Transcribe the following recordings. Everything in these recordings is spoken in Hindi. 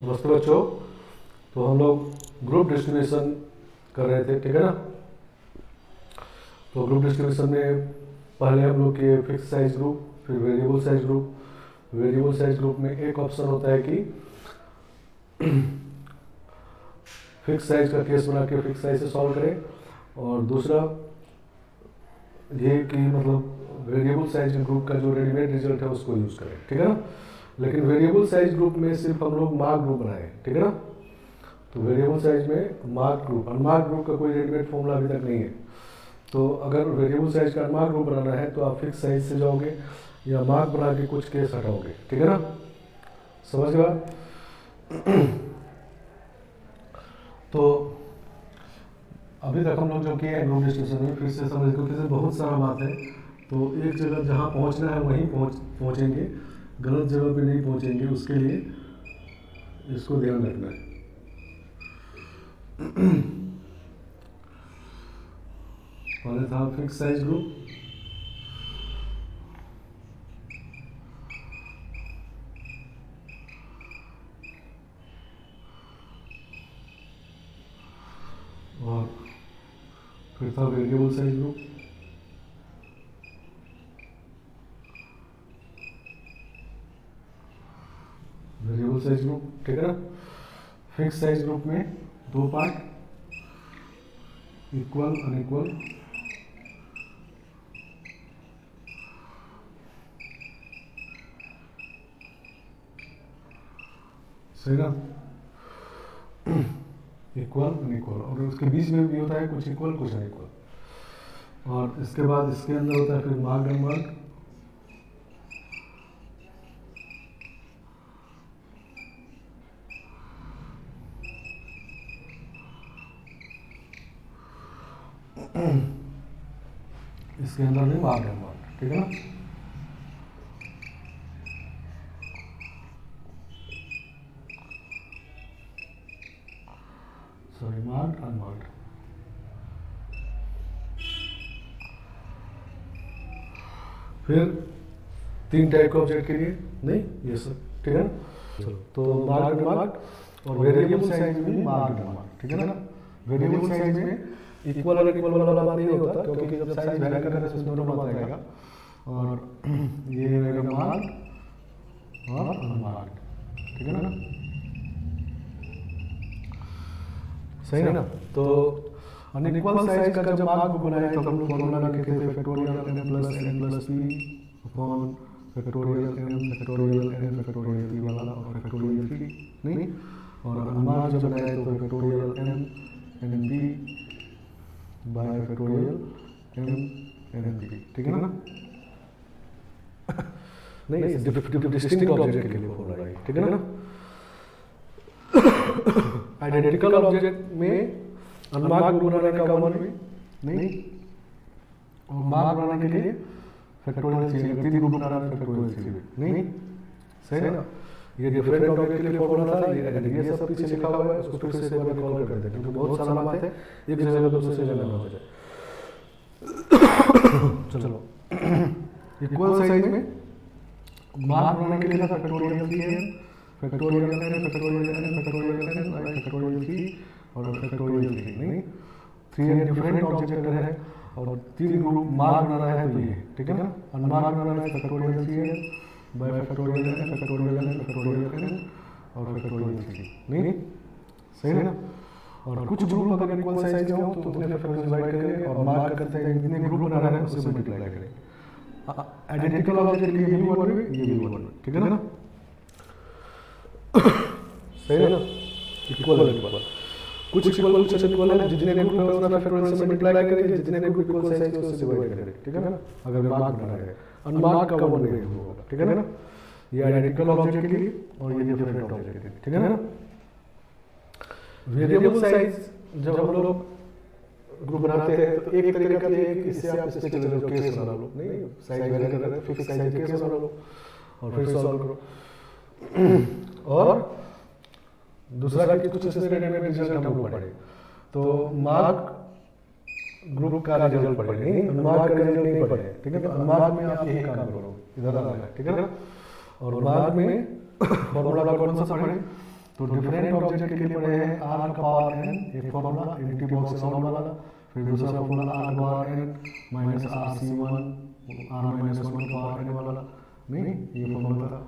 नमस्ते बच्चों। तो हम लोग ग्रुप डिस्ट्रीब्यूशन कर रहे थे, ठीक है ना। तो ग्रुप डिस्ट्रीब्यूशन में पहले हम लोग किए फिक्स साइज ग्रुप, फिर variable size group. Variable size group में एक ऑप्शन होता है कि फिक्स साइज का केस बना के फिक्स साइज से सॉल्व करें, और दूसरा ये कि मतलब वेरिएबल साइज ग्रुप का जो रेडीमेड रिजल्ट है उसको यूज़ करें, ठीक है ना। लेकिन वेरिएबल साइज ग्रुप में सिर्फ हम लोग मार्क ग्रुप बनाए, ठीक है ना। तो वेरिएबल साइज में मार्क ग्रुप, अनमार्क ग्रुप का कोई रेडीमेड फॉर्मूला अभी तक नहीं है। तो अगर वेरिएबल साइज का अनमार्क ग्रुप बनाना है तो आप फिक्स साइज से जाओगे या मार्क बना के कुछ केस हटाओगे, ठीक है ना। समझ गया। तो अभी तक हम लोग जो किए ग्रुप डिस्कशन में फिर से समझ, क्योंकि बहुत सारा बात है। तो एक जगह जहाँ पहुँचना है वहीं पहुँचेंगे, गलत जगह पे नहीं पहुँचेंगे, उसके लिए इसको ध्यान रखना है। पहले था फिक्स साइज ग्रुप, और फिर था variable size group, variable size group, ठीक है ना। फिक्स साइज ग्रुप में दो पार्ट, इक्वल अनइक्वल, सही ना। इक्वल अनइक्वल, और उसके बीच में भी होता है कुछ इक्वल कुछ अनइक्वल। और इसके बाद इसके अंदर होता है फिर मार्क अनमार्क, इसके अंदर भी मार्क अनमार्क, ठीक है ना। Sorry, mark unmark. फिर तीन टाइप के ऑब्जेक्ट के लिए नहीं, ये सब ठीक है ना। चलो, तो मार्क अनमार्क और वेरिएबल साइज में मार्क अनमार्क, ठीक है ना। वेरिएबल साइज में इक्वल और इक्वल वाला बात नहीं होता, क्योंकि जब साइज वैरी करता है तो दोनों बात आएगा। और ये रहेगा मार्क और अनमार्क, ठीक है ना। सही है ना। तो अनइक्वल साइज का जब मार्क बनाया तो हम लोग फॉर्मूला लिखे थे factorial n plus n plus p upon factorial n factorial n factorial p वाला और फैक्टोरियल p नहीं। और अनमार्क जब बनाया तो factorial n n p bye factorial n n p, ठीक है ना। नहीं, डिस्टिंक्ट ऑब्जेक्ट के लिए फॉर्मूला है, ठीक है ना। आइडेंटिकल ऑब्जेक्ट में अनमार्क बनाने का वन भी नहीं, और मार्क बनाने के लिए फैक्टोरियल सी, तीन ग्रुप बनाना है फैक्टोरियल सी नहीं, सही है ना। ये डिफरेंट ऑब्जेक्ट के लिए फॉर्मूला था, ये सब पीछे लिखा हुआ है, उसको फिर से एक बार कॉल कर देते हैं, क्योंकि बहुत सारा बात है एक जगह पे दूसरी जगह ना हो जाए। चलो, इक्वल साइज में मार्क बनाने के लिए था फैक्टोरियल सी है, factorial n factorial n factorial n factorial p और फैक्टोरियल p नहीं। थ्री डिफरेंट ऑब्जेक्ट है और तीन ग्रुप मार्क बनाना है तो ये, ठीक है ना। अनमार्क बनाना है factorial c bye factorial n factorial n factorial n और फैक्टोरियल c नहीं, सही है ना। और कुछ ग्रुप अगर इक्वल साइज के हो तो उतने फैक्टर्स डिवाइड करेंगे और मार्क करते हैं जितने ग्रुप बनाना है उससे मल्टीप्लाई करेंगे। आइडेंटिकल ऑब्जेक्ट के लिए ये भी वन में ये भी वन में, ठीक है ना। सही है ना। इक्वल इक्वल, कुछ इक्वल कुछ अनइक्वल है, जितने ग्रुप है उतना फैक्टोरियल से मल्टीप्लाई करेंगे, जितने ग्रुप इक्वल साइज है उससे डिवाइड करेंगे, ठीक है ना। अगर मार्क बना है अनमार्क का वन में होगा, ठीक है ना। ये आइडेंटिकल ऑब्जेक्ट के लिए और ये डिफरेंट ऑब्जेक्ट के लिए, ठीक है ना। वेरिएबल साइज जब हम लोग ग्रुप बनाते हैं तो एक तरीका तो ये है कि इससे आप इससे चले जाओ, केस बना लो, नहीं साइज वेरी कर रहा है फिक्स साइज केस बना लो और फिर सॉल्व करो। और दूसरा कि कुछ इसमें रेडीमेड रिजल्ट हम लोग पढ़े, तो मार्क ग्रुप का रिजल्ट पढ़े नहीं, मार्क का रिजल्ट नहीं पढ़े, ठीक है। तो मार्क में आप यही काम करो, इधर आना है, ठीक है ना। और मार्क में फॉर्मूला कौन सा पढ़े, तो डिफरेंट ऑब्जेक्ट के लिए पढ़े हैं आर का पावर एन, एक फॉर्मूला एम्प्टी बॉक्स अलाउड वाला, फिर दूसरा formula R power N minus R C one R minus one power N वाला, नहीं ये फॉर्मूला था,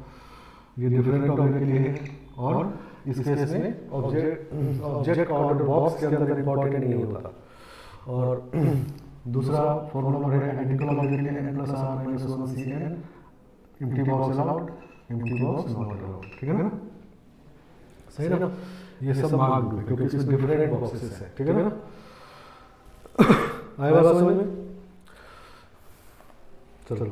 ये डिफरेंट ऑब्जेक्ट के लिए है। और इस केस में ऑब्जेक्ट का ऑर्डर बॉक्स के अंदर इंपॉर्टेंट नहीं होता। और दूसरा फॉर्मूला पढ़े हैं आइडेंटिकल ऑब्जेक्ट के लिए N plus R minus one C N, empty box allowed, empty box not allowed, ठीक है ना, सही ना। ये सब मार्क ग्रुप है क्योंकि इसमें डिफरेंट बॉक्सेस है, ठीक है ना। आया बात समझ में? चलो,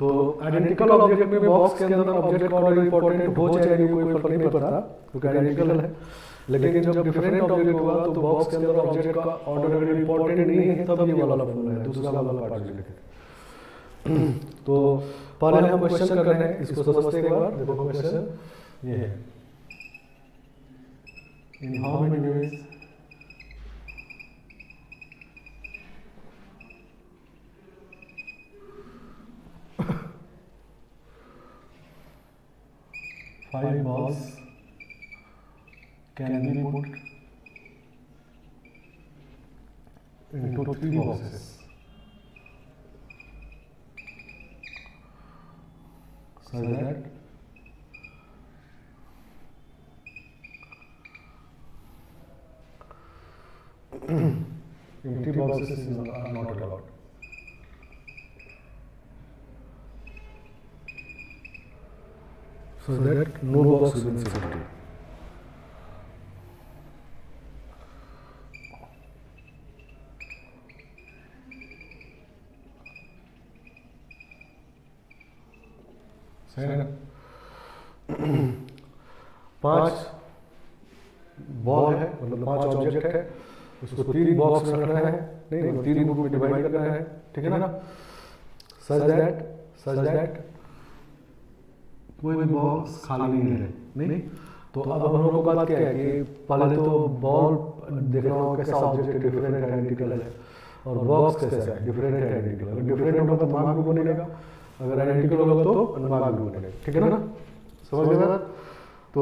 तो आइडेंटिकल ऑब्जेक्ट में बॉक्स के अंदर ऑब्जेक्ट का ऑर्डर इंपॉर्टेंट हो चाहे नहीं कोई फर्क नहीं पड़ता क्योंकि आइडेंटिकल है। लेकिन जब डिफरेंट ऑब्जेक्ट होगा तो बॉक्स के अंदर ऑब्जेक्ट का ऑर्डर अगर इंपॉर्टेंट नहीं है तब ये वाला फॉर्मूला है, दूसरा वाला पार्ट लिखे। तो पहले हम क्वेश्चन कर रहे हैं, इसको समझते हैं एक बार। देखो क्वेश्चन ये है, in how many ways five balls can be put into three boxes so that empty boxes are not allowed. So that no box remains empty. सही है ना। 5 बॉल है, मतलब 5 ऑब्जेक्ट है, उसको 3 बॉक्स में रखना है, नहीं 3 ग्रुप में डिवाइड करना है, ठीक है ना। सच दैट कोई भी बॉक्स खाली नहीं है, नहीं। तो अब हम लोग को बात क्या है कि पहले तो बॉल देखना होगा कैसा ऑब्जेक्ट डिफरेंट आइडेंटिकल है और बॉक्स कैसा है डिफरेंट आइडेंटिकल। अगर डिफरेंट होगा तो मार्क ग्रुप बनेगा, अगर आइडेंटिकल होगा तो अनमार्क ग्रुप बनेगा, ठीक है ना, समझ गए ना। तो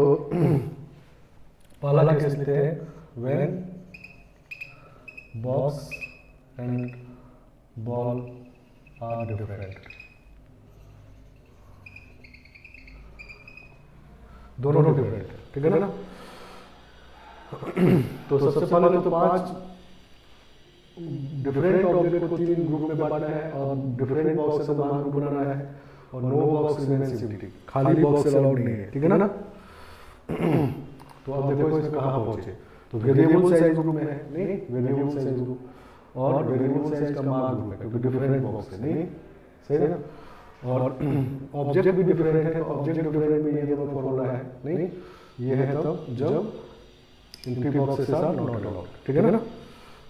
पहला केस लेते हैं, when box and ball are different, दोनों डिफरेंट, ठीक है ना। तो सबसे पहले तो 5 डिफरेंट ऑब्जेक्ट को 3 ग्रुप में बांटना है और डिफरेंट बॉक्स से मार्क ग्रुप बनाना है और नो बॉक्स रिमेंस एम्प्टी, खाली बॉक्स अलाउड नहीं है, ठीक है ना। तो अब देखो इसमें कहाँ पहुंचे, तो वेरिएबल साइज ग्रुप में है, नहीं वेरिएबल साइज ग्रुप और वेरिएबल साइज का मार्क ग्रुप है क्योंकि डिफरेंट बॉक्स है, नहीं सही है ना। और ऑब्जेक्ट भी डिफरेंट है, ऑब्जेक्ट डिफरेंट में ये दोनों फॉर्मूला है, नहीं ये है तब जब empty boxes are not allowed, ठीक है ना।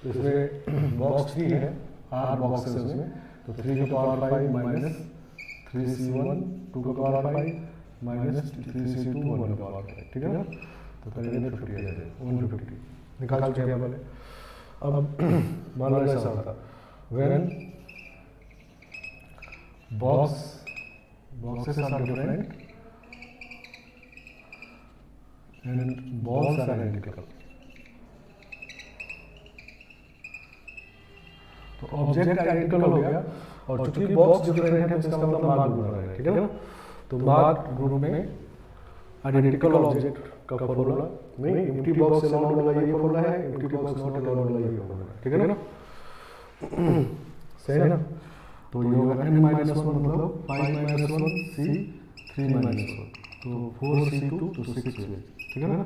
तो इसमें बॉक्स 3 है, आर बॉक्सेस में, तो 3 की पावर 5 माइनस 3c1 2 की पावर 5 माइनस 3c2 1 की पावर 5, ठीक है ना। तो पहले 50 आ जाए 150 निकाल चुके हैं पहले। अब मान लो ऐसा होता when boxes are different and balls are identical. तो ऑब्जेक्ट आइडेंटिकल हो गया और चूंकि बॉक्स डिफरेंट है इसका मतलब मार्क ग्रुप बना है, ठीक है ना। तो मार्क ग्रुप में आइडेंटिकल ऑब्जेक्ट का फॉर्मूला, नहीं एम्प्टी बॉक्स अलाउड वाला ये फॉर्मूला है, एम्प्टी बॉक्स नॉट अलाउड वाला ये फॉर्मूला है, ठीक है ना, सही है ना। तो ये होगा n माइनस 1 मतलब 5 माइनस 1 c 3 माइनस 1 तो 4c2 तो 6 में, ठीक है ना।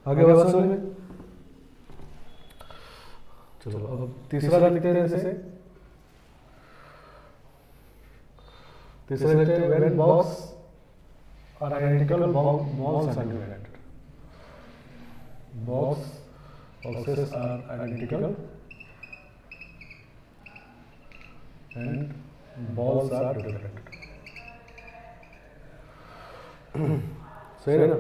आगे बात समझ में। चलो अब तीसरा लिखते हैं जैसे, तीसरा लिखते हैं when box are identical balls are different, boxes are identical and balls are different. सही है ना।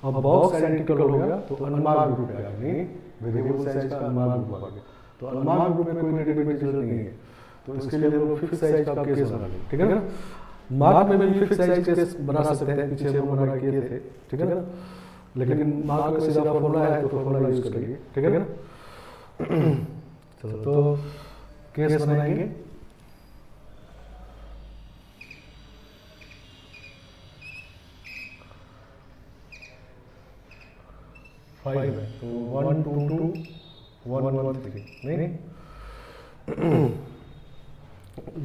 अब बॉक्स आइडेंटिकल हो गया तो अनमार्क ग्रुप है, नहीं वेरिएबल साइज का अनमार्क ग्रुप आ गया। तो अनमार्क ग्रुप में कोई नेगेटिव की जरूरत नहीं है, तो इसके लिए हम लोग फिक्स साइज का केस बना लेंगे, ठीक है ना। मार्क में भी फिक्स साइज केस बना सकते हैं, पीछे हम बना किए थे, ठीक है ना। लेकिन मार्क में सीधा फॉर्मूला है तो फॉर्मूला यूज करेंगे, ठीक है ना। चलो तो केस बनाएंगे। फाइव है तो 1 2 2 1 1 3 नहीं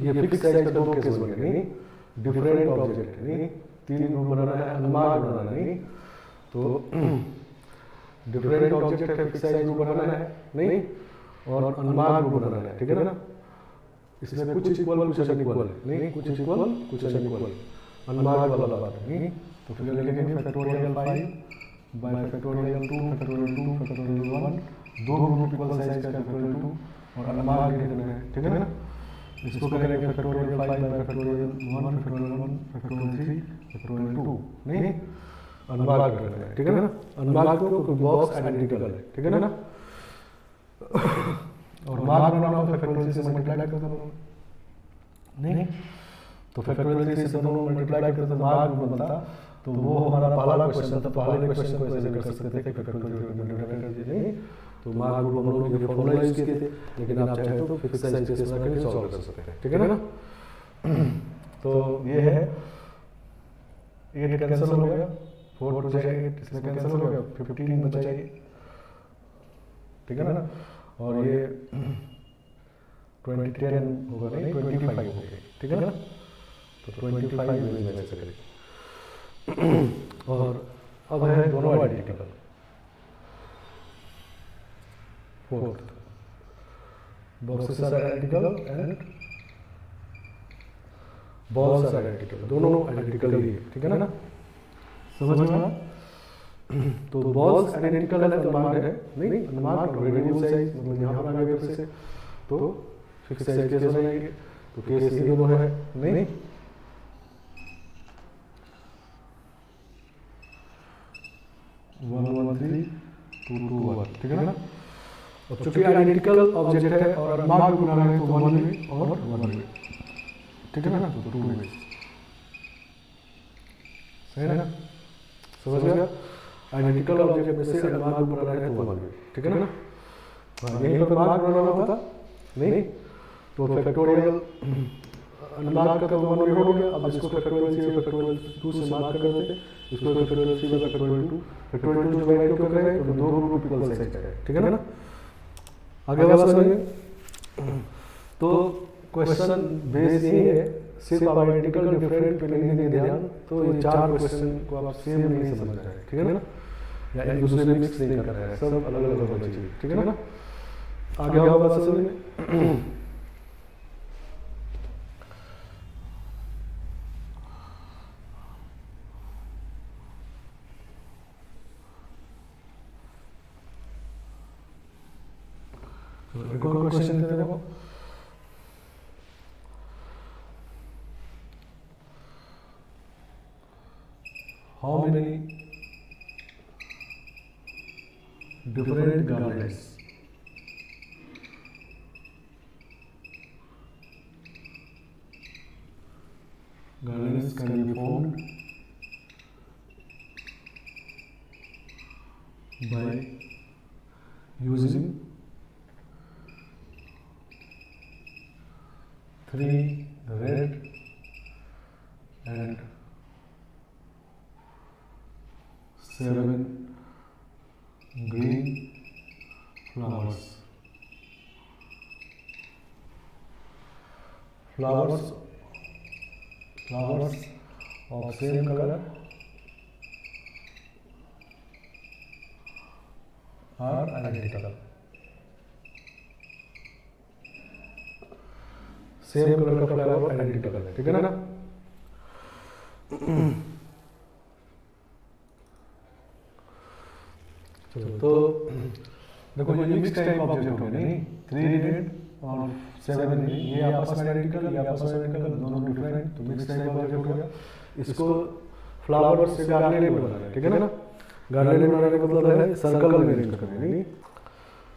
ये फिक्स साइज का 2 केस बनेगा, नहीं डिफरेंट ऑब्जेक्ट, नहीं 3 ग्रुप बनाना है, अनुमान बनाना है, नहीं तो डिफरेंट ऑब्जेक्ट है, फिक्स साइज ग्रुप बनाना है, नहीं और अनुमान ग्रुप बनाना है, ठीक है ना। इसमें कुछ इक्वल कुछ अनइक्वल, नहीं कुछ इक्वल कुछ अनइक्वल, अनुमान वाला बात है, नहीं तो फिर लिखेंगे factorial 5 bye factorial 2 factorial 2 factorial 1, दो ग्रुप इक्वल साइज का फैक्टोरियल 2 और अनुमान लिखना है, ठीक है ना। इसको करेंगे factorial 5 bye factorial 1 factorial 1 factorial 3 factorial 2, नहीं अनुमान करना है, ठीक है ना। अनुमान को बॉक्स आइडेंटिकल है, ठीक है ना। और मार्क बनाना हो फैक्टोरियल से मल्टीप्लाई करता हूं, नहीं तो फैक्टोरियल से दोनों मल्टीप्लाई करते तो मार्क बनता, तो वो हमारा पहला क्वेश्चन था। पहले क्वेश्चन को ऐसे कर सकते थे फैक्टोरियल को मल्टीप्लाई कर दीजिए, नहीं तो मार्क ग्रुप हम लोग ये फॉर्मूला यूज किए थे, लेकिन आप चाहे तो फिक्स साइज केस बना के सॉल्व कर सकते हैं, ठीक है ना। तो ये है 8 कैंसिल हो गया, 4 टू जाए 8 इसमें कैंसिल हो गया, 15 बचा चाहिए, ठीक है ना। और ये 20 10 होगा, नहीं 25 हो गया, ठीक है ना। तो 25 में ऐसे करेंगे। और अब है दोनों identical, fourth boxes are identical and balls are identical, दोनों आइडेंटिकल ही है, ठीक है ना। समझ में आया। तो बॉल्स आइडेंटिकल है तो मान है, नहीं अनुमान रेडियल साइज मतलब यहाँ पर आ गया फिर से, तो फिक्स साइज केस बनाएंगे, तो केस ये दोनों है, नहीं 1 1 3 2 2 1, ठीक है ना। और चूंकि आइडेंटिकल ऑब्जेक्ट है और अनुमान बना रहे हैं तो 1 वे और 1 वे, ठीक है ना। तो 2 वे सही है ना, समझ गया। आइडेंटिकल ऑब्जेक्ट में से अनुमान बना रहे हैं तो 1 वे, ठीक है ना। यहीं पर मार्क बनाना होता, नहीं तो फैक्टोरियल अनुमान का तो 1 वे हो गया। अब इसको फैक्टोरियल से फैक्टोरियल 2 से मार्क कर देते, इसको factorial 3 bye factorial 2 factorial 2 divide कर रहे हैं तो दो ग्रुप इक्वल साइज का है, ठीक है ना। आगे बात समझिए। तो क्वेश्चन बेस यही है, सिर्फ आप आइडेंटिकल डिफरेंट पे नहीं देंगे ध्यान, तो ये 4 क्वेश्चन को आप सेम नहीं समझ रहे हैं, ठीक है ना, या एक दूसरे में मिक्स नहीं कर रहे हैं, सब अलग अलग होना चाहिए, ठीक है ना। आगे आओ बात समझिए। एक और क्वेश्चन देते देखो, how many different garlands can be formed by using 3 red and 7 green flowers. Flowers of same color are identical. Same colour का फ्लावर आइडेंटिकल है, ठीक है ना। चलो तो देखो ये मिक्स टाइप ऑब्जेक्ट हो गए, नहीं 3 रेड और 7 ग्रीन, ये आपस में आइडेंटिकल, ये आपस में आइडेंटिकल, दोनों डिफरेंट, तो मिक्स टाइप ऑब्जेक्ट हो गया। इसको फ्लावर से गार्लैंड बनाना है, ठीक है ना। गार्लैंड बनाने का मतलब है सर्कल में अरेंज करना है, नहीं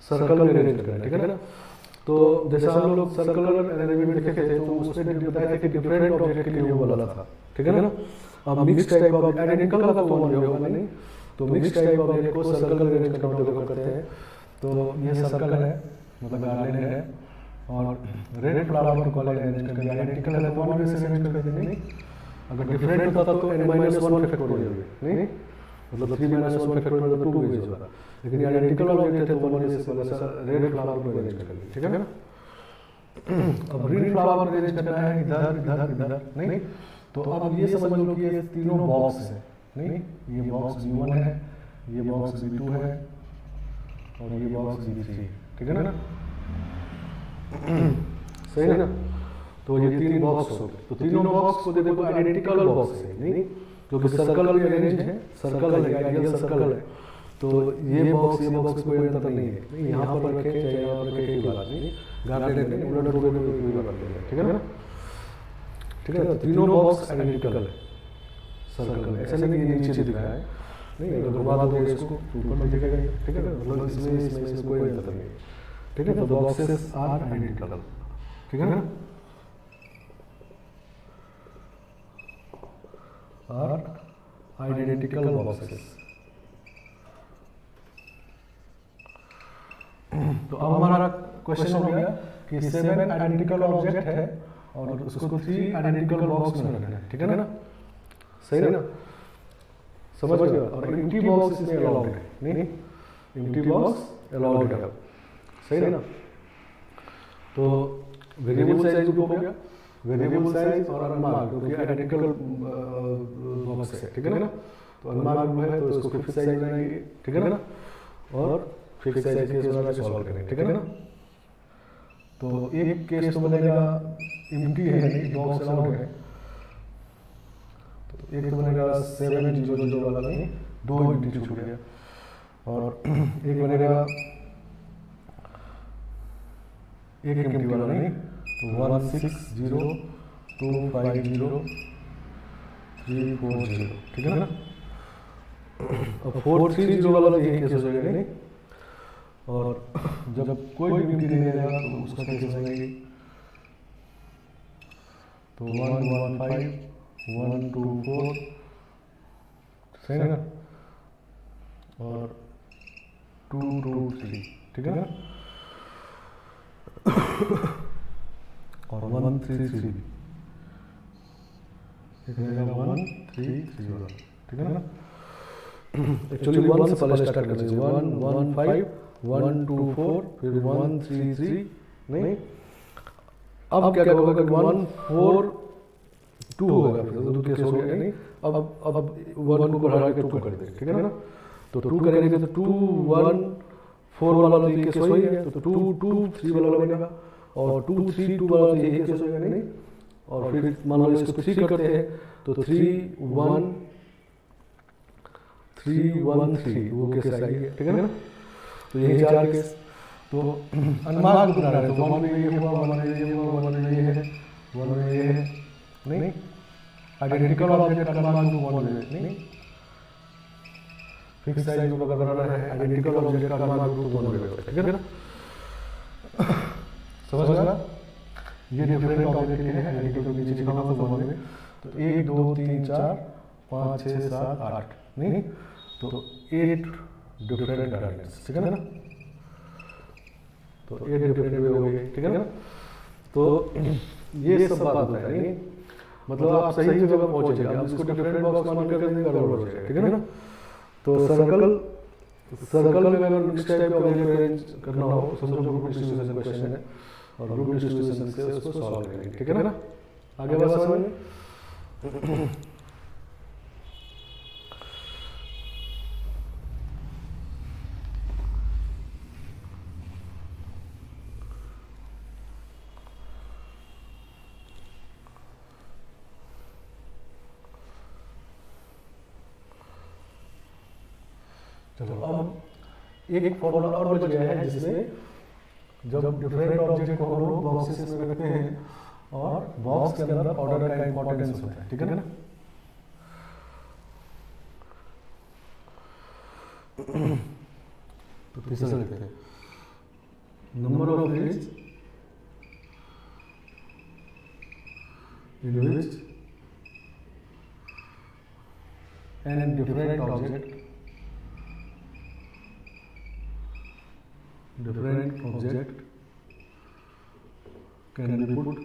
सर्कल में अरेंज करना है, ठीक है ना। तो जैसे हम लोग सर्कुलर अरेंजमेंट देखे थे तो उसमें बताया था कि डिफरेंट ऑब्जेक्ट के लिए वो वाला था, ठीक है ना। अब मिक्स टाइप ऑब्जेक्ट आइडेंटिकल का तो वन होगा नहीं, तो मिक्स टाइप ऑब्जेक्ट को सर्कल अरेंज करते हैं। तो ये सर्कल है, मतलब गार्लैंड है, और रेड फ्लावर को कॉलेज अरेंज कर दिया। आइडेंटिकल है तो वन वे से अरेंज कर देंगे, नहीं। अगर डिफरेंट होता तो n-1 फैक्टोरियल नहीं, मतलब 3 - 1 फैक्टोरियल तो 2 वेज होगा। लेकिन आइडेंटिकल ऑब्जेक्ट है तो वन वे से रेड फ्लावर को अरेंज कर देंगे, ठीक है ना। अब ग्रीन फ्लावर अरेंज करना है इधर इधर इधर, नहीं। तो अब ये समझ लो कि ये तीनों बॉक्स है, नहीं। ये बॉक्स B1 है, ये बॉक्स B2 है, और ये बॉक्स B3, ठीक है ना। सही है ना। तो ये तीन बॉक्स हो गए। तो तीनों बॉक्स को देखो आइडेंटिकल बॉक्स है, नहीं, क्योंकि सर्कल में अरेंज है, सर्कल है, आइडियल सर्कल है। तो ये बॉक्स कोई अंतर नहीं है, नहीं। यहाँ पर रखे चाहे यहाँ पर रखे कोई बात नहीं, गार्डन नहीं उलट उलट कोई बात नहीं है, ठीक है ना। ठीक है, तीनों बॉक्स आइडेंटिकल है, सर्कल है। ऐसा नहीं कि नीचे दिखा है, नहीं। अगर घुमा दोगे इसको तो ऊपर दिखेगा, ठीक है ना। मतलब इसमें कोई अंतर नहीं है, ठीक है। तो बॉक्सेस आर आइडेंटिकल, ठीक है ना। Are identical boxes. तो अब हमारा क्वेश्चन हो गया कि 7 आइडेंटिकल ऑब्जेक्ट है और उसको 3 आइडेंटिकल बॉक्स में रखना है, ठीक है ना। सही है ना, समझ गए। और एम्प्टी बॉक्स इसमें अलाउड है, नहीं, एम्प्टी बॉक्स अलाउड है, सही है ना। तो वेरिएबल साइज ग्रुप हो गया, वेरिएबल साइज और अनमार्क्ड, क्योंकि आइडेंटिकल बॉक्स है, ठीक है ना। तो अनमार्क्ड है तो इसको फिक्स साइज बनाएंगे, ठीक है ना, और फिक्स साइज केस वाला सॉल्व करेंगे, ठीक है ना। तो एक केस तो बनेगा एम्प्टी है, नहीं, बॉक्स अलाउड है। तो एक तो बनेगा 7 0 0 वाला, नहीं, 2 एम्प्टी छूट गया। और एक बनेगा एक एम्प्टी वाला, नहीं, तो 1 6 0 2 5 0 3 4 0, ठीक है ना। अब 4 3 0 वाला यही केस हो जाएगा, नहीं। और जब कोई भी एम्प्टी नहीं रहेगा तो उसका केस बनाएंगे। तो 1 1 5 1 2 4, सही है ना, और 2 2 3, ठीक है ना। और 1 3 3 भी, एक रहेगा 1 3 3 वाला, ठीक है ना। एक्चुअली 1 से पहले स्टार्ट करना चाहिए, 1 1 5 1 2 4 फिर 1 3 3, नहीं। अब क्या होगा कि 1 4 2 होगा, फिर तो 2 केस हो गया, नहीं। अब 1 को बढ़ा के 2 कर देंगे, ठीक है ना। तो 2 करेंगे तो 2 1 4 वाला तो ये केस हो ही गया, तो 2 2 3 वाला बनेगा, और 2 3 2 वाला तो ये केस हो गया, नहीं। और फिर मान लो इसको 3 करते हैं तो 3 1 3 1 3 वो केस आएगी, ठीक है ना। तो ये 4 केस। तो अनमार्क्ड बना रहे हैं, तो 1 में ये हुआ, 1 में ये हुआ, 1 में ये है, 1 में ये है, नहीं। आइडेंटिकल ऑब्जेक्ट अनमार्क्ड 1 में, नहीं। फिक्स साइज को करना है, आइडेंटिकल ऑब्जेक्ट अनमार्क्ड 1 में, ठीक है ना। समझ गया। ये डिफरेंट ऑब्जेक्ट के लिए आइडेंटिकल के नीचे लिखा हुआ तो 1 में। तो 1 2 3 4 5 6 7 8, नहीं। तो 8 डिफरेंट गार्डेन्स, ठीक है ना। तो 8 डिफरेंट वे हो गए, ठीक है ना। तो ये सब बात होता है, नहीं, मतलब आप सही जगह पहुंचेंगे। आप इसको डिफरेंट बॉक्स मान कर देंगे, गड़बड़ हो जाएगा, ठीक है ना। तो सर्कल में अगर नेक्स्ट टाइप का ऑब्जेक्ट अरेंज करना हो, समझो ग्रुप डिस्ट्रीब्यूशन क्वेश्चन है और ग्रुप डिस्ट्रीब्यूशन से उसको सॉल्व करेंगे, ठीक है ना। आगे बात समझ में। चलो अब एक फॉर्मूला और बच गया है, जिसमें जब डिफरेंट ऑब्जेक्ट को हम लोग बॉक्सेस में रखते हैं और बॉक्स के अंदर ऑर्डर का इंपॉर्टेंस होता है, ठीक है ना। तो तीसरा लिखते हैं number of leads in which n different object can be put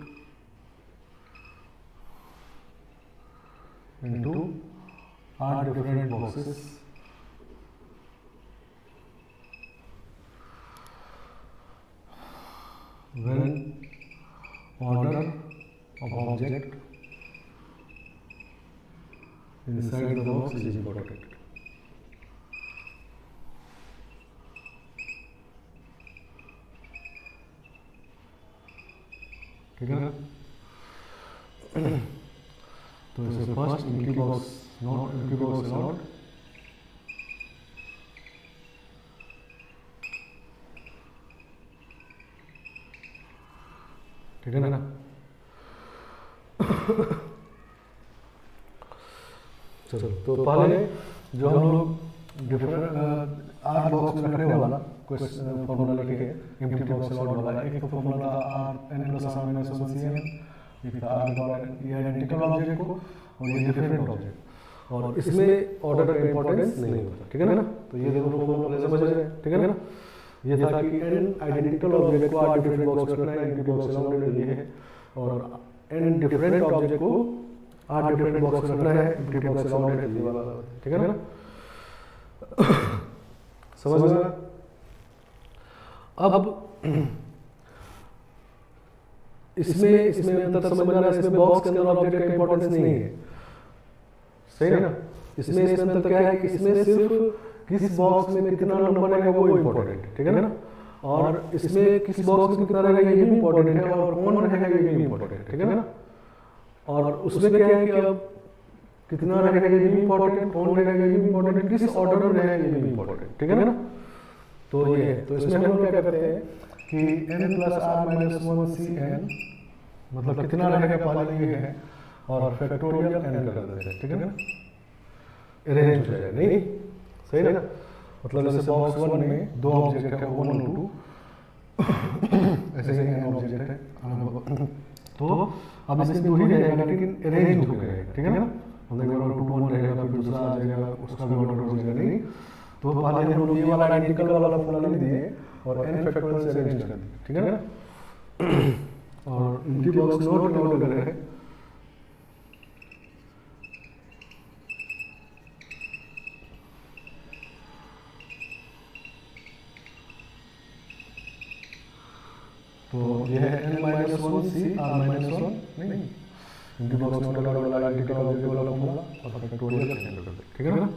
into r different boxes when order of object inside the box is important. ठीक है ना? तो इसे first empty box not empty box allowed. ठीक है ना? चलो तो पहले जो हम लोग डिफरेंट आर बॉक्स में रखने वाला क्वेश्चन फॉर्मूला लिखे एम्प्टी बॉक्स अलाउड वाला एक तो formula R N plus R minus 1 C N, एक था आर डॉट एन, ये आइडेंटिकल ऑब्जेक्ट को और ये डिफरेंट ऑब्जेक्ट, और इसमें ऑर्डर का इंपॉर्टेंस नहीं होता। ठीक है ना? तो ये देखो फॉर्मूला समझ रहे हैं। ठीक है ना? ये था कि एन आइडेंटिकल ऑब्जेक्ट को आर डिफरेंट बॉक्स में रखना है, एम्प्टी बॉक्स अलाउड ये है, और एन डिफरेंट ऑब्जेक्ट को आर डिफरेंट बॉक्स में रखना है, एम्प्टी बॉक्स अलाउड है ये वाला। ठीक है ना? समझ में? अब इसमें अंतर समझ में आ रहा है, इसमें बॉक्स के अंदर ऑब्जेक्ट का इंपॉर्टेंस नहीं है, सही है ना? इसमें अंतर क्या है कि इसमें सिर्फ किस बॉक्स में कितना नंबर रहेगा वो इंपॉर्टेंट है। ठीक है ना? और इसमें किस बॉक्स में कितना रहेगा ये भी इंपॉर्टेंट है, और कौन रहेगा ये भी इंपॉर्टेंट है। ठीक है ना? और उसमें क्या है कि अब कितना रहेगा ये भी इंपॉर्टेंट, कौन रहेगा ये भी इंपॉर्टेंट, किस ऑर्डर में रहेगा ये भी इंपॉर्टेंट। ठीक है ना? तो ये है, तो इसमें हम लोग क्या करते हैं कि n plus R minus 1 C N मतलब कितना रहेगा पहले ये है, और फैक्टोरियल n कर देते हैं। ठीक है ना? अरेंज हो जाए, नहीं सही ना? मतलब जैसे बॉक्स 1 में दो ऑब्जेक्ट है 1 और 2, ऐसे ही n ऑब्जेक्ट है, तो अब इसमें दो ही रहेगा लेकिन अरेंज हो गया। ठीक है ना? मतलब अगर 2 1 रहेगा फिर दूसरा आ जाएगा, उसका भी ऑर्डर हो जाएगा, नहीं तो पहले हम लोग ये वाला आइडेंटिकल वाला फॉर्मूला लिख दिए और n फैक्टोरियल से अरेंज कर दिए। ठीक है ना? और एम्प्टी बॉक्स नोट अलाउड कर रहे हैं, तो ये है n minus 1 C R minus 1, नहीं एम्प्टी बॉक्स नोट अलाउड वाला आइडेंटिकल ऑब्जेक्ट वाला फॉर्मूला और फैक्टोरियल कर देते। ठीक है ना?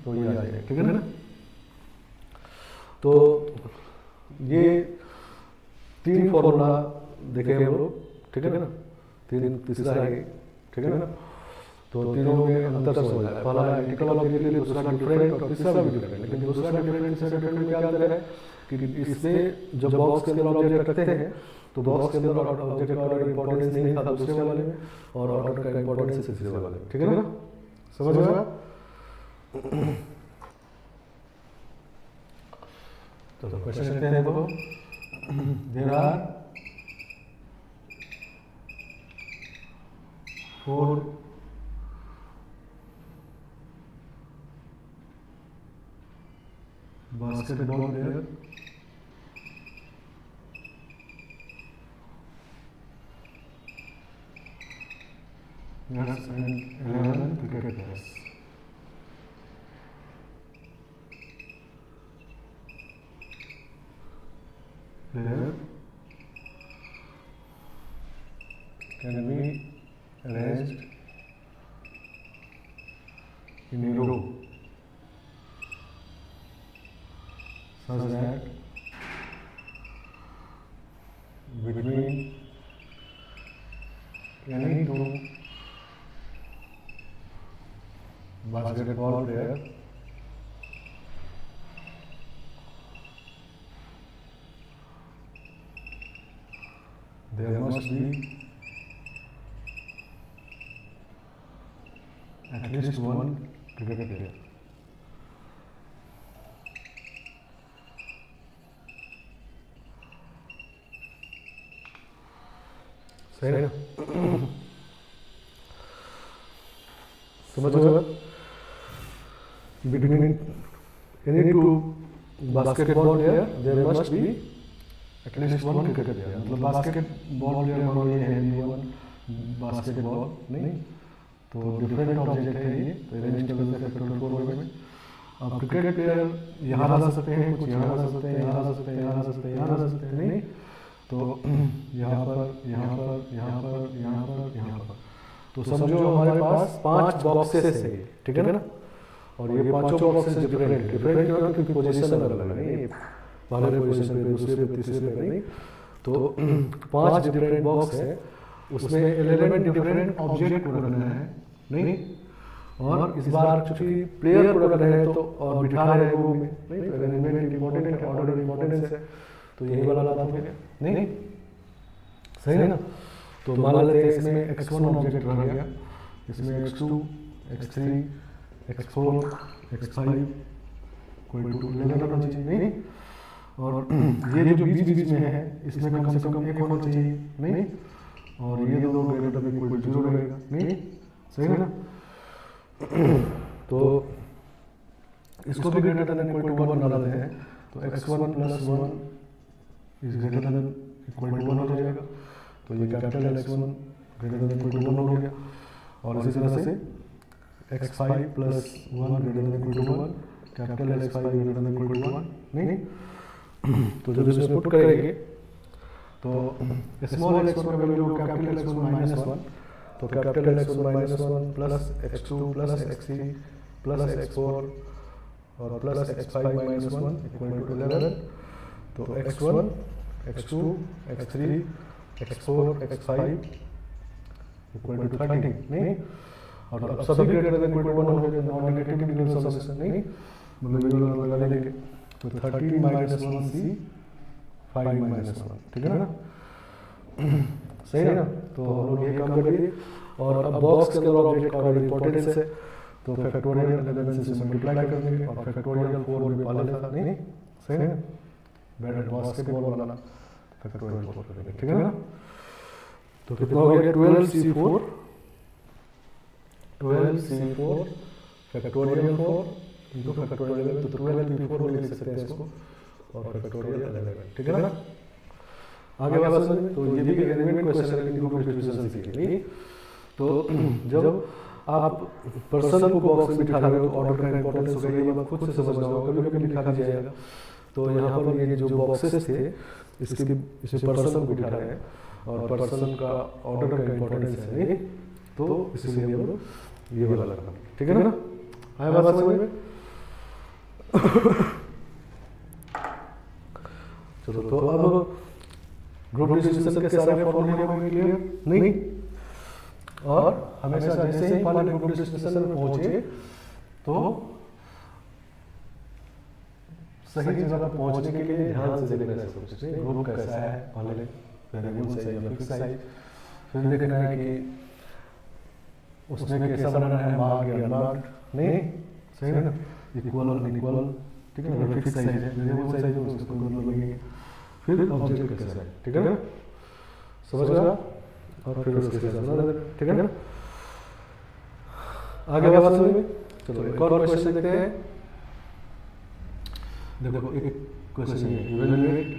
तो ये आ जाएगा। ठीक है ना? तो ये तीन फॉर्मूला देखे हम लोग। ठीक है ना? तीसरा है। ठीक है ना? तो तीनों में अंतर समझ आया, पहला आइडेंटिकल ऑब्जेक्ट के लिए, दूसरा डिफरेंट और तीसरा भी डिफरेंट। लेकिन दूसरा डिफरेंट से डिफरेंट में क्या अंतर है कि इसमें जब बॉक्स के अंदर ऑब्जेक्ट रखते हैं तो बॉक्स के अंदर ऑब्जेक्ट का ऑर्डर इंपॉर्टेंस नहीं था दूसरे वाले में, और ऑर्डर का इंपॉर्टेंस तीसरे वाले में। ठीक है ना? समझ में? तो क्वेश्चन लिखते हैं, देखो there are 4 basketball player yes and 11 cricket players. Player can be arranged in a row such that between any two basketball player there must be at least one cricket player. सही है ना? समझो, between any two basketball player there must be at least one cricket player. मतलब बास्केटबॉल प्लेयर मानो ये है B1 बास्केटबॉल नहीं, तो डिफरेंट ऑब्जेक्ट है ये, तो अरेंज कर देते हैं फैक्टोरियल 4 में। अब क्रिकेट प्लेयर यहाँ ला सकते हैं, कुछ यहाँ ला सकते हैं, यहाँ ला सकते हैं, यहाँ ला सकते हैं, यहाँ ला सकते हैं नहीं, तो यहाँ पर, यहाँ पर, यहाँ पर, यहाँ पर, यहाँ पर, तो समझो हमारे पास 5 बॉक्सेस है, ठीक है ना? और ये पांचों बॉक्सेस डिफरेंट डिफरेंट क्यों? क्योंकि पोजीशन अलग अलग है, पहले पोजीशन पे, दूसरे पे, तीसरे पे नहीं, तो 5 डिफरेंट बॉक्स है, उसमें 11 डिफरेंट ऑब्जेक्ट को रखना है नहीं, और इस बार चूंकि प्लेयर को रख रहे हैं तो और बिठा रहे हैं वो में नहीं, तो अरेंजमेंट इंपॉर्टेंट है, ऑर्डर इंपॉर्टेंस है, तो यही वाला बात हो गया नहीं, सही है ना? तो मान लेते हैं इसमें x1 ऑब्जेक्ट रह गया, इसमें x2, x3, x4, x5 कोई 11 होना चाहिए नहीं, और ये जो बीच बीच में है इसमें कम से कम 1 होना चाहिए नहीं, और ये दो ग्रेटर देन इक्वल टू 0 रहेगा नहीं, सही है ना? तो इसको भी ग्रेटर देन इक्वल टू 1 बना देते हैं, तो x1 plus 1 is greater than equal to 1 हो जाएगा, तो ये capital x1 greater than equal to 1 हो गया, और इसी तरह से x5 plus 1 greater than equal to 1, capital x5 greater than equal to 1 नहीं, तो जब इसमें पुट करेंगे तो स्मॉल x1 का वैल्यू कैपिटल x1 माइनस 1, तो capital x1 minus 1 plus x2 plus x3 plus x4 और plus x5 minus 1 equal to 11, तो x1 x2 x3 x4 x5 equal to 30 नहीं, और अब सभी ग्रेटर देन इक्वल टू 1 हो गए, नॉन नेगेटिव इंटीग्रल सॉल्यूशन नहीं, मतलब ये वाला लगा लेंगे, तो 30 माइनस 1c 5 माइनस 1, ठीक है ना? सही है ना? तो हम लोग ये काम कर लिए, और अब बॉक्स के अंदर ऑब्जेक्ट का इंपॉर्टेंस है, तो फैक्टोरियल 11 से मल्टीप्लाई कर देंगे, और फैक्टोरियल 4 में पहले था नहीं, सही है ना? बैट बास्केटबॉल वाला फैक्टोरियल 4 कर देंगे, ठीक है ना? तो कितना हो गया? 12c4 फैक्टोरियल 4 इनटू फैक्टोरियल 11, तो 12p4 भी लिख सकते हैं इसको, और फैक्टोरियल 11, ठीक है ना? आगे बात समझ में, तो ये भी अरेंजमेंट क्वेश्चन है, इनको डिस्ट्रीब्यूशन सीखी नहीं, तो जब आप पर्सन को बॉक्स में बिठा रहे हो, ऑर्डर का इंपॉर्टेंस होगा, ये बात खुद से समझना होगा, कभी कभी लिखा भी जाएगा, तो यहाँ पर ये जो बॉक्सेस थे इसमें पर्सन को बिठा रहे हैं, और पर्सन का ऑर्डर का इंपॉर्टेंस है नहीं, तो इसलिए हम लोग ये वाला रखा, ठीक है ना? आया बात समझ में? चलो, तो अब ग्रुप डिस्ट्रीब्यूशन के सारे फॉर्मूले हो गए क्लियर नहीं, और हमेशा जैसे ही पहले ग्रुप डिस्ट्रीब्यूशन में पहुंचे तो सही जगह पर पहुंचने के लिए ध्यान से देखना है, सोचते ग्रुप कैसा है, पहले वेरिएबल सही है या फिक्स है, फिर देखना है कि उसमें कैसा बनाना है, मार्क या अनमार्क्ड नहीं, सही है ना? इक्वल और अनइक्वल, ठीक है ना? फिक्स साइज है, वेरिएबल साइज है, उसको नंबर लगेंगे, फिर ऑब्जेक्ट कैसा है, ठीक है ना? समझ गया? और फिर उसके साथ बना देना, ठीक है ना? आगे बात समझ में? चलो एक और क्वेश्चन देखते हैं। देखो एक क्वेश्चन है, इवैल्यूएट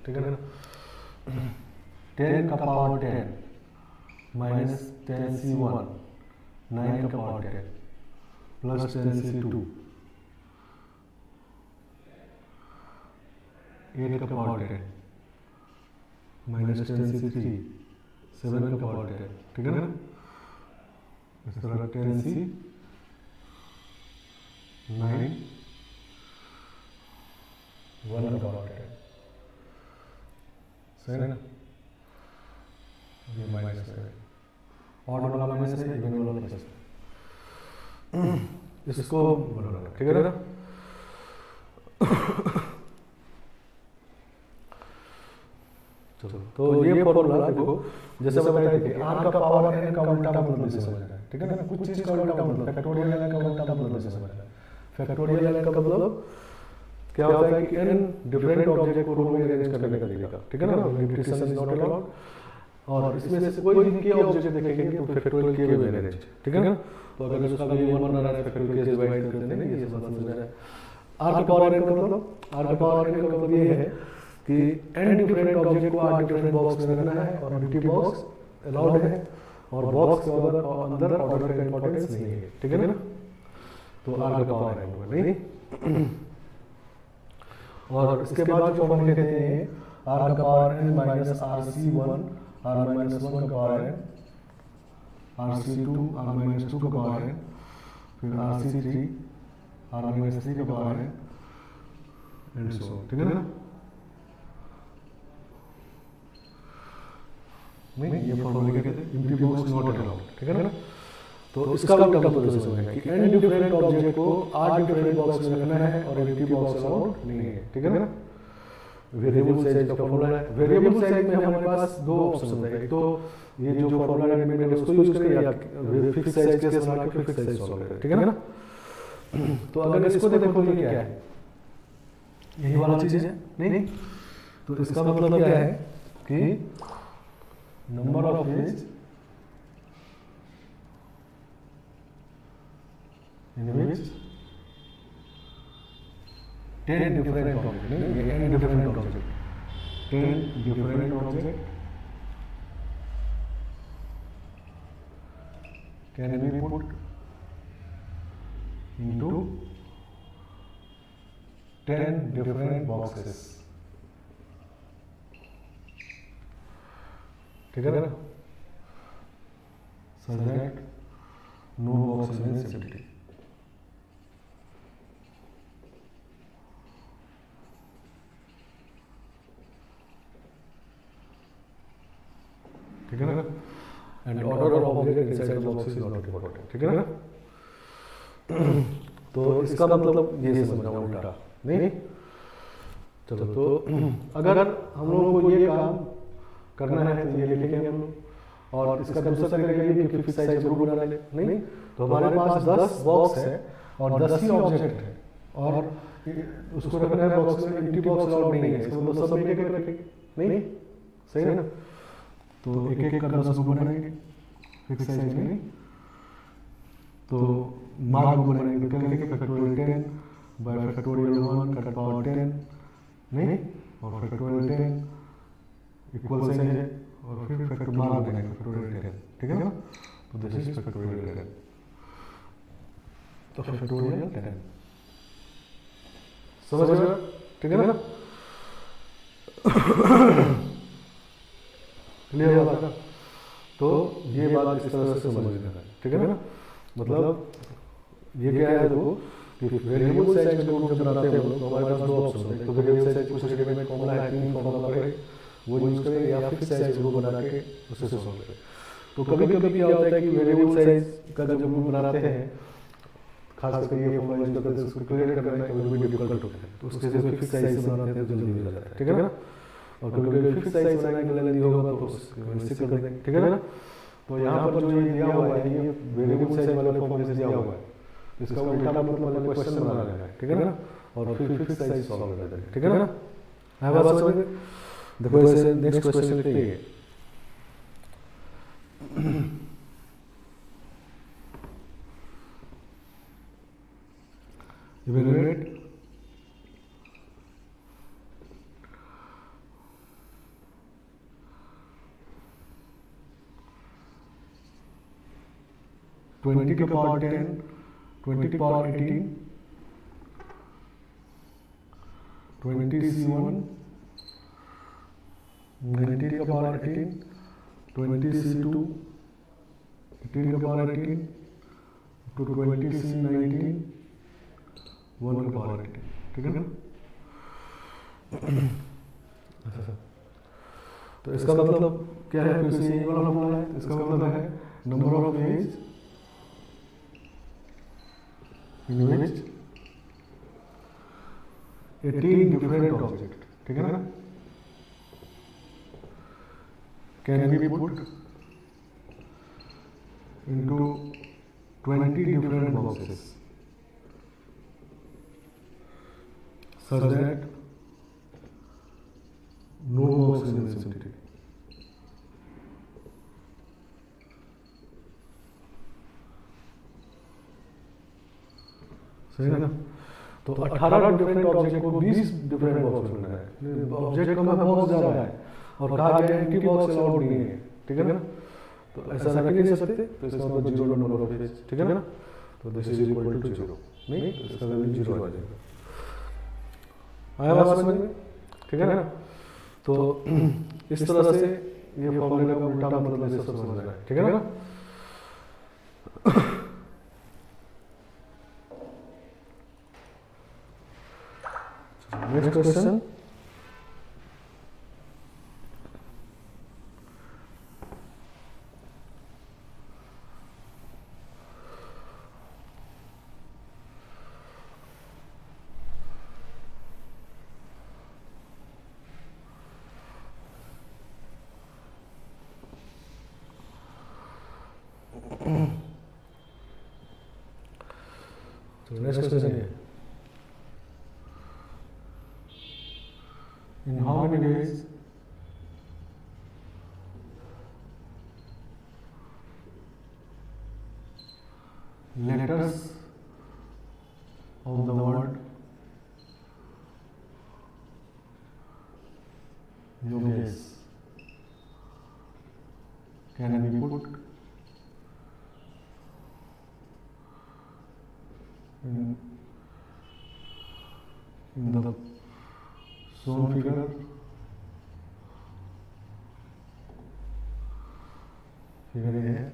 ठीक है ना? 10 का पावर 10 माइनस 10c1 9 का पावर 10 प्लस 10c2 8 का पावर 10 माइनस 10c3 7 का पावर 10, ठीक है ना? इस तरह 10c 9 1 का पावर 10, सही है ना? ये माइनस है, ऑड वाला माइनस है, इवन वाला प्लस है, इसको बनाना, ठीक है ना? चलो, तो ये फॉर्मूला देखो, जैसे बताए थे, r का पावर n का उल्टा मतलब से समझना है, ठीक है ना? कुछ चीज का उल्टा मतलब फैक्टोरियल n का उल्टा मतलब से समझना है। फैक्टोरियल n का मतलब क्या होता है कि n डिफरेंट ऑब्जेक्ट को रो में अरेंज करने का तरीका, ठीक है ना, रिपीटेशन इज नॉट अलाउड। और इसमें से कोई भी के ऑब्जेक्ट देखेंगे तो फैक्टोरियल के में अरेंज, ठीक है ना। तो अगर उसका भी 1 बना रहा है फैक्टोरियल के से डिवाइड करते हैं, ये सब समझ में आए। r का पावर n का मतलब, r का पावर n का मतलब ये है कि n डिफरेंट ऑब्जेक्ट को 8 डिफरेंट बॉक्स में रखना है और एम्प्टी बॉक्स अलाउड है और बॉक्स के अंदर ऑर्डर का इंपॉर्टेंस नहीं है, ठीक है ना। तो r का पावर n हुआ नहीं। और इसके बाद जो फॉर्मूले कहते हैं r का power n minus rc1 r minus 1 का power n, rc2 r minus 2 का पावर n, फिर rc3 r माइनस 3 का पावर n एंड सो, ठीक है ना। नहीं, ये फॉर्मूले कहते हैं एम्प्टी बॉक्स नॉट अलाउड, ठीक है ना। तो इसका उल्टा प्रोसेस होगा कि n डिफरेंट ऑब्जेक्ट को 8 डिफरेंट बॉक्स में रखना है और एम्प्टी बॉक्स अलाउड नहीं है, ठीक है ना। वेरिएबल साइज का फॉर्मूला है। वेरिएबल साइज में हमारे पास दो ऑप्शन होते हैं, एक तो ये जो फॉर्मूला है मैंने उसको यूज करें या फिक्स साइज केस बना के फिक्स साइज सॉल्व करें, ठीक है ना। तो अगर इसको देखो तो ये क्या है, यही वाला चीज है नहीं। तो इसका मतलब क्या है कि number of edge in which 10 different objects, n different objects, 10 different objects can be put into 10 different boxes, ठीक है ना, so that no box remains empty। ठीक है ना। And order of object inside the box is not important, ठीक है ना। तो इसका मतलब ये समझना उल्टा नहीं। चलो, तो अगर हम लोगों को ये काम करना है तो ये लिखेंगे हम लोग, और इसका दूसरा तरीका ये कि फिक्स साइज ग्रुप बना ले नहीं। तो हमारे पास 10 बॉक्स है और 10 ही ऑब्जेक्ट है और उसको रखना है बॉक्स में, एम्प्टी बॉक्स अलाउड नहीं है, इसको मतलब सब एक एक रखेंगे नहीं, सही है ना। तो एक एक का 10 ग्रुप बनाएंगे फिक्स साइज में नहीं। तो मार्क बनाएंगे तो क्या लिखेंगे, फैक्टोरियल 10 बाय फैक्टोरियल 1 का पावर 10 नहीं, और फैक्टोरियल 10 इक्वल साइन है और फिर फैक्टर मार्क बनाएंगे फैक्टोरियल 10, ठीक है ना। तो दिस इज फैक्टोरियल 10, तो फैक्टोरियल 10 समझ गए, ठीक है ना। क्लियर हुआ था। तो ये बात इस तरह से समझना है, ठीक है ना। मतलब ये क्या है देखो कि वेरिएबल साइज को जब बनाते हैं हम लोग तो हमारे पास दो ऑप्शन होते हैं। तो वेरिएबल साइज कुछ रेडीमेड फॉर्मूला है, 3 फॉर्मूला पड़े वो यूज करें या फिक्स साइज को बना के उससे सॉल्व करें। तो कभी कभी क्या होता है कि वेरिएबल साइज का जब हम बनाते हैं, खास करके ये फॉर्मूला यूज करते हैं, उसको क्लियर करना कभी भी डिफिकल्ट होता है, तो उसके लिए फिक्स साइज से बनाते हैं तो जल्दी हो जाता है, ठीक है ना। और कभी कभी फिक्स साइज बनाने के लिए जल्दी होगा तो उससे कर देंगे, ठीक है ना। तो यहाँ पर जो ये दिया हुआ है ये वेरिएबल साइज वाले फॉर्मूले से दिया हुआ है, इसका उल्टा मतलब वाले क्वेश्चन बना रहा है, ठीक है ना। और फिर फिक्स साइज सॉल्व कर देंगे, ठीक है ना। है बात समझ में। देखो इसे नेक्स्ट क्वेश्चन लिखते हैं, इवैल्यूएट ट्वेंटी के पावर 10, 20 के पावर 18, 20c1, 19 का पावर 18, 20c2, 18 का पावर 18, to 20c19, 1 का पावर 18, ठीक है ना। तो इसका मतलब क्या है, फिर से ये वाला फॉर्मूला है। इसका मतलब है number of edge in which 18 different objects, ठीक है ना, can be put into 20 different boxes such that no box in vicinity. सही है ना? तो 18 डिफरेंट ऑब्जेक्ट को 20 डिफरेंट बॉक्स में बनाना है। ऑब्जेक्ट कम है, बॉक्स ज़्यादा है, और कहा गया एम्प्टी बॉक्स अलाउड नहीं है, ठीक है ना? तो ऐसा रख नहीं सकते, तो इसका मतलब 0 नंबर ऑफ फेस, ठीक है ना? तो दिस इज इक्वल टू 0, नहीं तो इसका वैल्यू 0 आ जाएगा। आया बात समझ में? ठीक है ना? तो इस तरह से ये फॉर्मूले का उल्टा मतलब ये सब समझना है, ठीक है ना? नेक्स्ट क्वेश्चन, next question है, in how many days letters of the word Yogesh can be put in the shown figure ये है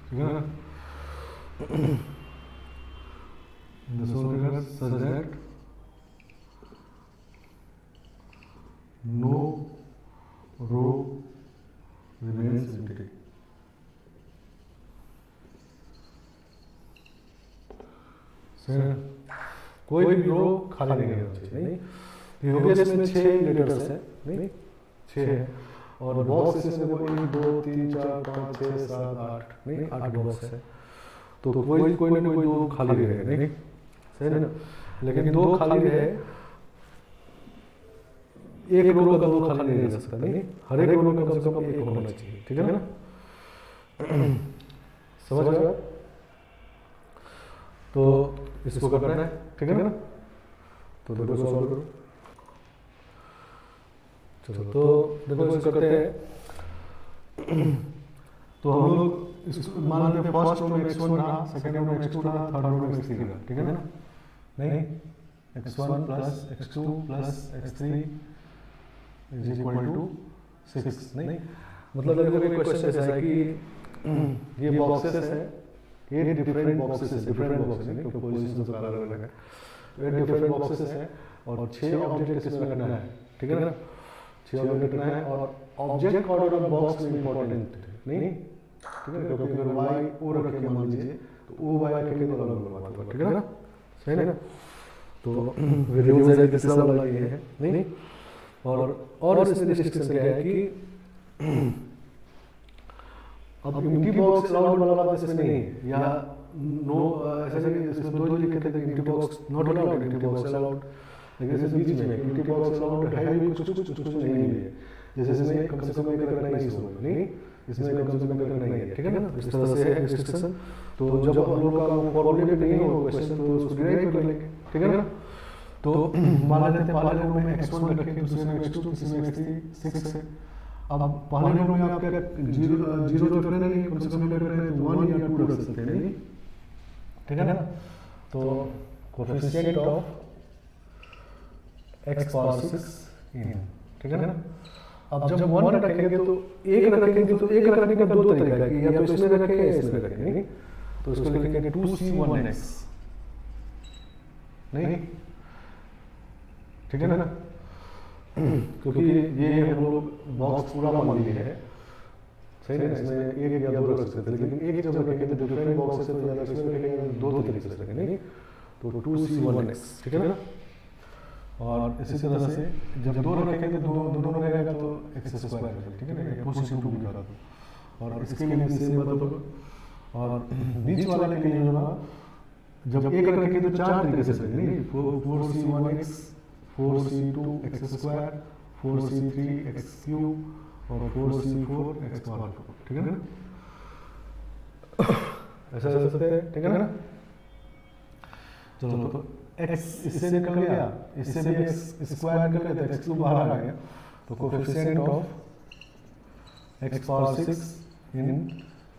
ठीक है ना? In the shown figure such that no row remains empty. कोई भी रो खाली नहीं होना चाहिए, नहीं? योगेश में 6 लेटर्स है, नहीं 6 है, और बॉक्स इसमें देखो 1 2 3 4 5 6 7 8, नहीं 8 बॉक्स है, तो कोई ना कोई 2 खाली रहेगा, नहीं? सही है ना? लेकिन 2 खाली रहे, एक रो का 2 खाली नहीं रह सकता, नहीं? हर एक रो में कम से कम 1 होना चाहिए, ठीक है ना? समझ गए? तो इसको करना है, ठीक है ना? तो देखो सॉल्व करो। चलो तो देखो इसको करते हैं। तो हम लोग मान लेते हैं फर्स्ट रो में x1 रहा, सेकंड रो में x2 रहा, थर्ड रो में x3 रहा, ठीक है ना? नहीं, x1 plus x2 plus x3 is equal to 6, नहीं? मतलब देखो ये क्वेश्चन ऐसा है कि ये बॉक्सेस है, ये डिफरेंट बॉक्सेस है, डिफरेंट बॉक्सेस है, क्योंकि पोजीशन तो अलग-अलग है, ये डिफरेंट बॉक्सेस है, और 6 ऑब्जेक्ट इसमें रखना है, ठीक है ना? 6 ऑब्जेक्ट रखना है, और ऑब्जेक्ट ऑर्डर ऑफ बॉक्स में इंपॉर्टेंट है, नहीं? ठीक है, क्योंकि अगर y ओ रखे मान लीजिए, तो o y रखेंगे तो अलग बात होगा, ठीक है ना? सही है ना? तो वेरिएबल है तीसरा वाला ये है, नहीं? और इसमें रिस्ट्रिक्शन क्या है कि अब एम्प्टी बॉक्स अलाउड वाला बात इसमें नहीं है, या नो ऐसा नहीं, इसमें 2 लिखे थे कि empty box not allowed, empty box allowed, लेकिन इसमें बीच में एम्प्टी बॉक्स अलाउड है भी, कुछ नहीं भी है, जैसे इसमें कम से कम एक रखना ही इसमें, नहीं? इसमें कम से कम एक रखना ही है, ठीक है ना? इस तरह से है रिस्ट्रिक्शन। तो जब हम लोग का फॉर्मूलेटेड नहीं हो क्वेश्चन, तो उसको डिराइव कर लेंगे, ठीक है ना? तो मान लेते हैं पहले रो में x1 रखें, दूसरे में x2, तीसरे में x3 6 है। अब पहले रो में आपका 0 तो रखना नहीं, कम से कम रखना है तो 1 या 2 रख सकते हैं, नहीं? ठीक है ना? तो कोएफिशिएंट ऑफ x पावर 6 इन, ठीक है ना? अब जब 1 रखेंगे तो एक रखेंगे, तो एक रखने का 2 तरीका है कि या तो इसमें रखें या इसमें रखें, नहीं? तो इसको लिखेंगे 2c1x, नहीं? ठीक है ना? क्योंकि ये हम लोग बॉक्स पूरा मान लिए है, सही है? इसमें एक या 2 रख सकते हैं, लेकिन एक जब रखेंगे तो डिफरेंट बॉक्स है, तो या इसमें रखेंगे 2 तरीके से रखेंगे, नहीं? तो 2c1x, ठीक है ना? और इसी तरह से जब दो रखेंगे तो दोनों रहेगा तो एक्स स्क्वायर, ठीक है ना, पोजीशन 2 निकाला तो। और इसके लिए भी सेम बात होगा। और बीच वाले के लिए जो ना जब एक रखेंगे तो चार तरीके से रखेंगे, 4c1x, 4c2x square, 4c3x cube और 4c4x पावर 4, ठीक है ना, ऐसा कर सकते हैं, ठीक है ना। चलो तो x इससे निकल गया, इससे भी x स्क्वायर निकल गया तो x क्यूब बाहर आ गया, तो coefficient of x power 6 in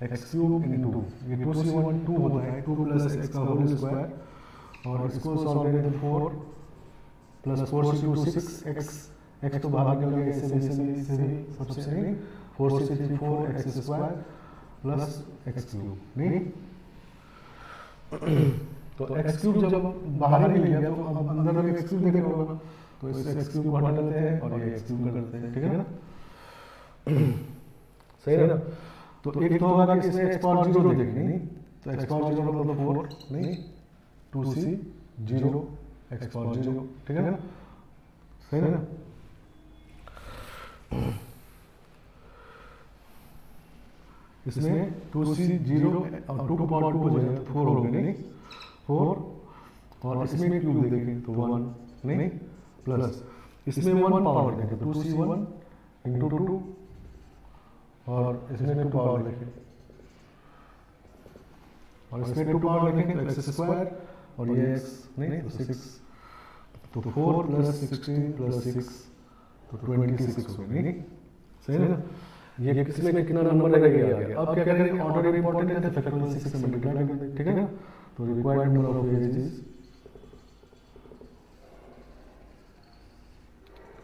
x cube in 2, ये 2c1 2 होता है, 2 प्लस x का होल स्क्वायर, और इसको सॉल्व करें तो 4 प्लस 4c2 6x, x तो बाहर निकल गया, इससे भी सबसे नहीं 4c3 4x square plus x cube, नहीं तो x क्यूब जब बाहर ही लिया तो अब अंदर में x क्यूब देखना होगा, तो इस x क्यूब को हटा लेते हैं और ये x क्यूब कर देते हैं, ठीक है ना, सही है ना। तो एक तो होगा कि इसमें x पावर 0 देखेंगे, नहीं तो x पावर 0 मतलब 4, नहीं 2c 0 x पावर 0, ठीक है ना, सही है ना। इसमें 2c 0 और 2 पावर 2 हो जाएगा, 4 हो गया, नहीं 4, और इसमें क्यूब देखें तो 1, नहीं प्लस इसमें 1 पावर देखें तो 2c1 इंटू 2, और इसमें 2 पावर देखें, और इसमें 2 पावर देखें तो एक्स स्क्वायर, और ये x नहीं तो 6, तो 4 प्लस 16 प्लस 6 तो 26 हो गया, नहीं सही है ना। ये किसमें कितना नंबर रहेगा ये आ गया। अब क्या करेंगे, ऑर्डर इंपॉर्टेंट है तो फैक्टोरियल 6 से मल्टीप्लाई कर देंगे, ठीक है ना। तो required number of edge is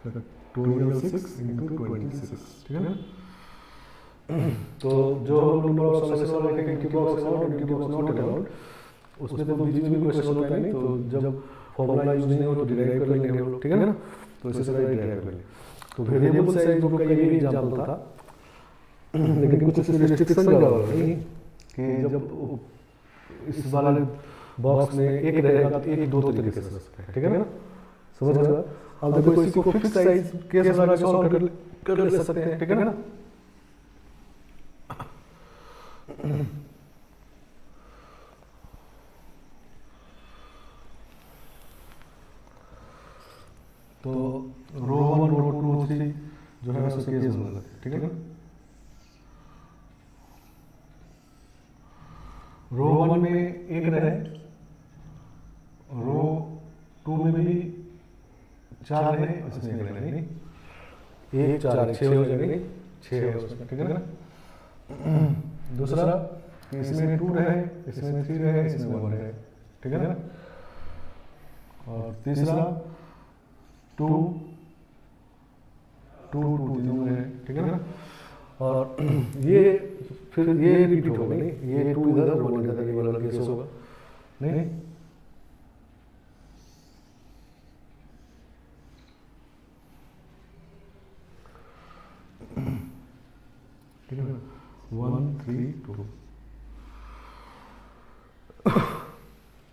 factorial 6 into 26, ठीक है ना। तो जो हम नंबर ऑफ सॉल्यूशन वाला लिखेंगे empty box allowed, empty box not allowed, उसमें तो बीच में भी क्वेश्चन होता है, नहीं तो जब फॉर्मूला यूज नहीं हो तो डिराइव कर लेंगे हम लोग, ठीक है ना। तो इसी तरह डिराइव कर लेंगे। तो वेरिएबल साइज ग्रुप का ये भी एग्जांपल था, लेकिन कुछ रिस्ट्रिक्शन लगा हुआ है कि जब इस वाले बॉक्स में एक रहेगा तो एक 2 तरीके से कर सकते हैं, ठीक है ना, समझ गए। अब देखो इसको फिक्स साइज केस लगा के सॉल्व कर ले सकते हैं, ठीक है ना। तो रो 1 रो 2 रो 3 जो है उसके केस बना लेते हैं, ठीक है ना। रो 1 में एक रहे, रो 2 में भी 4 रहे, इसमें एक रहे, नहीं 1 4 6 हो जाएंगे, 6 है उसमें, ठीक है ना। दूसरा इसमें 2 रहे, इसमें 3 रहे, इसमें 1 रहे, ठीक है ना। और तीसरा 2 2 2 तीनों है, ठीक है ना। और ये फिर ये रिपीट होगा, नहीं ये 2 इधर और 1 इधर, ये वाला केस होगा, नहीं ठीक है ना। 1 3 2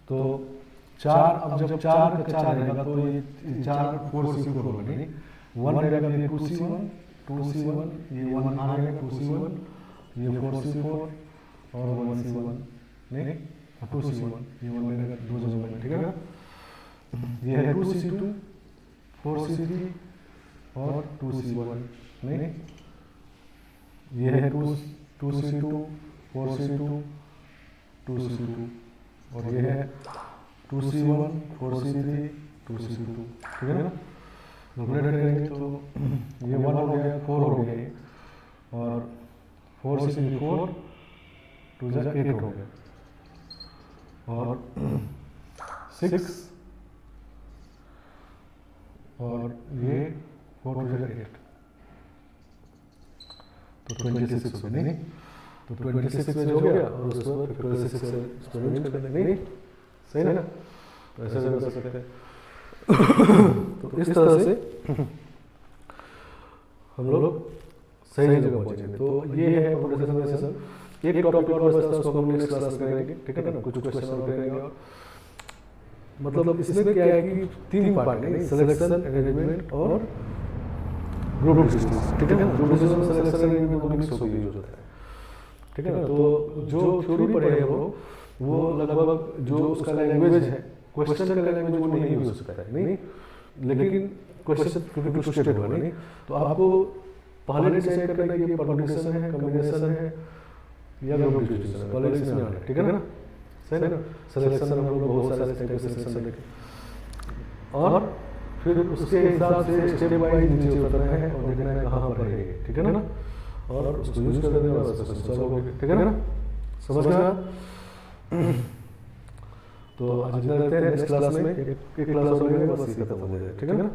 तो 4, अब जब 4 का 4 रहेगा तो ये 4 4c4 होगा, नहीं 1 रहेगा तो ये 2c1 ये 1 आ रहेगा 2c1, ये 4c4 और 1c1, नहीं 2c1 ये 1 रहेगा 2 जगह, ठीक है ना। ये है 2c2 4c3 और 2c1, नहीं ये है 2c2 4c2 2c2, और ये है 2c1 4c3 2c2, ठीक है ना। कैलकुलेट करेंगे तो ये 1 हो गया, 4 हो गया, और 4c3 4 2 जा 8 हो गया, और 6 और ये 4 2 जा 8 तो 26 हो गया, नहीं तो 26 में हो गया, और उसके बाद फैक्टोरियल 6 से एक्सपेरिमेंट कर देंगे, नहीं सही है ना। तो ऐसे कर सकते हैं। तो इस तरह से हम लोग सही जगह पहुंचेंगे। तो ये है कंप्यूटर सेशन। एक टॉपिक और बचता है, उसको हम नेक्स्ट क्लास में करेंगे, ठीक है ना। कुछ क्वेश्चन और करेंगे और मतलब इसमें क्या है कि 3 पार्ट है, सिलेक्शन, अरेंजमेंट और ग्रुप डिस्कशन, ठीक है ना। ग्रुप डिस्कशन सिलेक्शन अरेंजमेंट दोनों मिक्स होकर यूज होता है, ठीक है ना। तो जो थ्योरी पढ़े हैं वो लगभग जो उसका लैंग्वेज है, क्वेश्चन का लैंग्वेज वो नहीं यूज हो सकता है, नहीं, लेकिन क्वेश्चन क्योंकि ट्विस्टेड होगा, नहीं, तो आपको पहले डिसाइड करना है कि ये परम्यूटेशन है, कॉम्बिनेशन है या ग्रुप डिस्कशन है, पहले इसमें आना है, ठीक है ना, सही ना। सिलेक्शन हम लोग बहुत सारे टाइप के सिलेक्शन देखें और फिर उसके हिसाब से स्टेप वाइज नीचे उतरना है और देखना है कहाँ पर है, ठीक है ना, और उसको यूज कर देना बस सॉल्व हो गया, ठीक है ना, समझ गया। तो आज इतना रहते हैं, नेक्स्ट क्लास में एक क्लास हो गया, बस ये खत्म हो जाएगा, ठीक है ना।